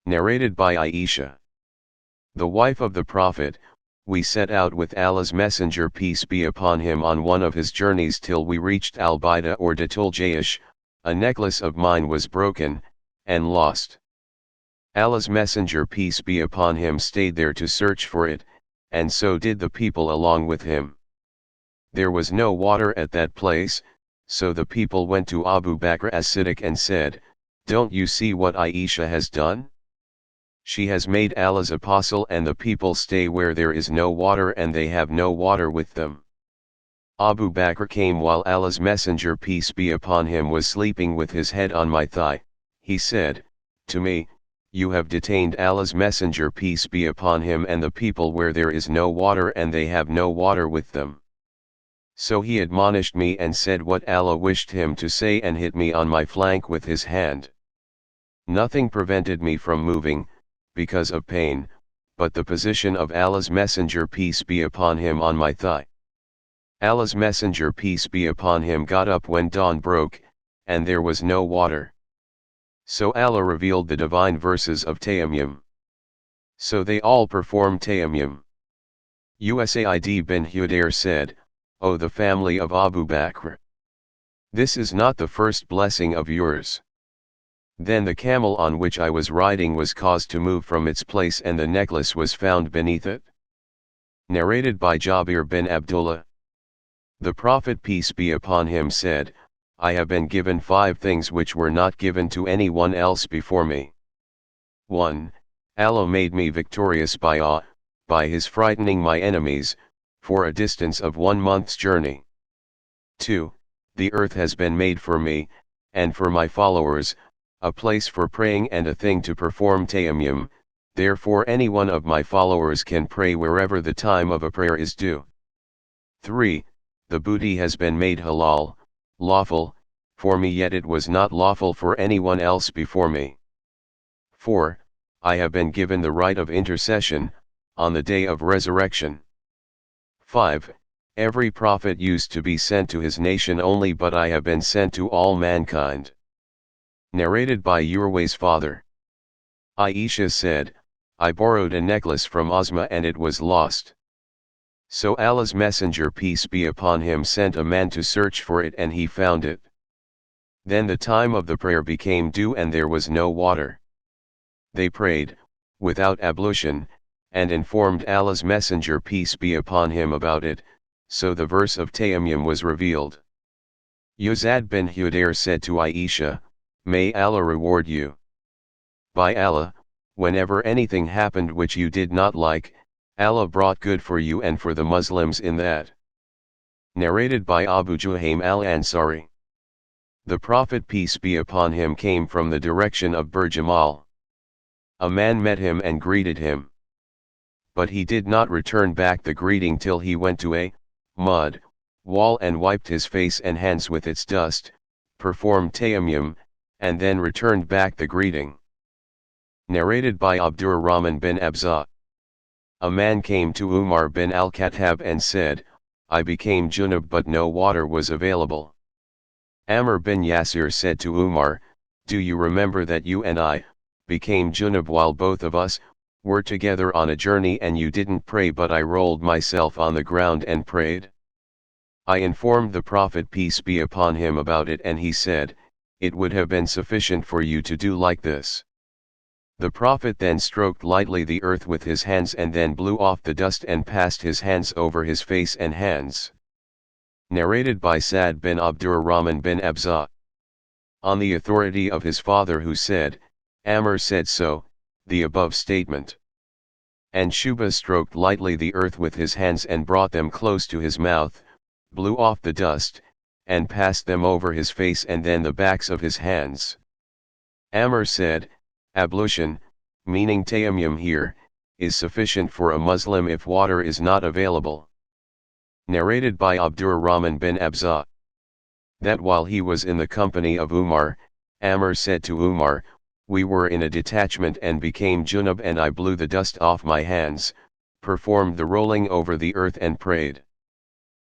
Narrated by Aisha, the wife of the Prophet. We set out with Allah's Messenger peace be upon him on one of his journeys till we reached Al-Baida or Datul Jaish. A necklace of mine was broken, and lost. Allah's Messenger peace be upon him stayed there to search for it, and so did the people along with him. There was no water at that place, so the people went to Abu Bakr as-Siddiq and said, "Don't you see what Aisha has done? She has made Allah's apostle and the people stay where there is no water and they have no water with them." Abu Bakr came while Allah's Messenger peace be upon him was sleeping with his head on my thigh. He said to me, "You have detained Allah's Messenger peace be upon him and the people where there is no water and they have no water with them." So he admonished me and said what Allah wished him to say and hit me on my flank with his hand. Nothing prevented me from moving, because of pain, but the position of Allah's Messenger peace be upon him on my thigh. Allah's Messenger peace be upon him got up when dawn broke, and there was no water. So Allah revealed the divine verses of Tayammum. So they all performed Tayammum. Usaid bin Hudair said, "O the family of Abu Bakr! This is not the first blessing of yours." Then the camel on which I was riding was caused to move from its place and the necklace was found beneath it. Narrated by Jabir bin Abdullah. The Prophet peace be upon him said, "I have been given 5 things which were not given to anyone else before me. 1. Allah made me victorious by awe, by his frightening my enemies, for a distance of 1 month's journey. 2. The earth has been made for me, and for my followers, a place for praying and a thing to perform tayammum, therefore any one of my followers can pray wherever the time of a prayer is due. 3. The booty has been made halal, lawful, for me yet it was not lawful for anyone else before me. 4. I have been given the right of intercession, on the day of resurrection. 5. Every prophet used to be sent to his nation only but I have been sent to all mankind." Narrated by Urway's father. Aisha said, "I borrowed a necklace from Asma and it was lost. So Allah's Messenger peace be upon him sent a man to search for it and he found it. Then the time of the prayer became due and there was no water. They prayed, without ablution, and informed Allah's Messenger peace be upon him about it, so the verse of Tayammum was revealed. Usaid bin Hudair said to Aisha, "May Allah reward you. By Allah, whenever anything happened which you did not like, Allah brought good for you and for the Muslims in that." Narrated by Abu Juhaym al-Ansari. The Prophet peace be upon him came from the direction of Bur Jamal. A man met him and greeted him. But he did not return back the greeting till he went to a mud wall and wiped his face and hands with its dust, performed tayammum, and then returned back the greeting. Narrated by Abdurrahman bin Abza. A man came to Umar bin al-Khattab and said, "I became junub but no water was available." Amr bin Yasir said to Umar, "Do you remember that you and I became junub while both of us were together on a journey and you didn't pray but I rolled myself on the ground and prayed?" I informed the Prophet peace be upon him about it and he said, "It would have been sufficient for you to do like this." The Prophet then stroked lightly the earth with his hands and then blew off the dust and passed his hands over his face and hands. Narrated by Sa'd bin Abdurrahman bin Abza. On the authority of his father who said, Amr said so, the above statement. And Shuba stroked lightly the earth with his hands and brought them close to his mouth, blew off the dust, and passed them over his face and then the backs of his hands. Amr said, "Ablution, meaning tayammum here, is sufficient for a Muslim if water is not available." Narrated by Abdurrahman bin Abza. That while he was in the company of Umar, Amr said to Umar, "We were in a detachment and became junub and I blew the dust off my hands, performed the rolling over the earth and prayed.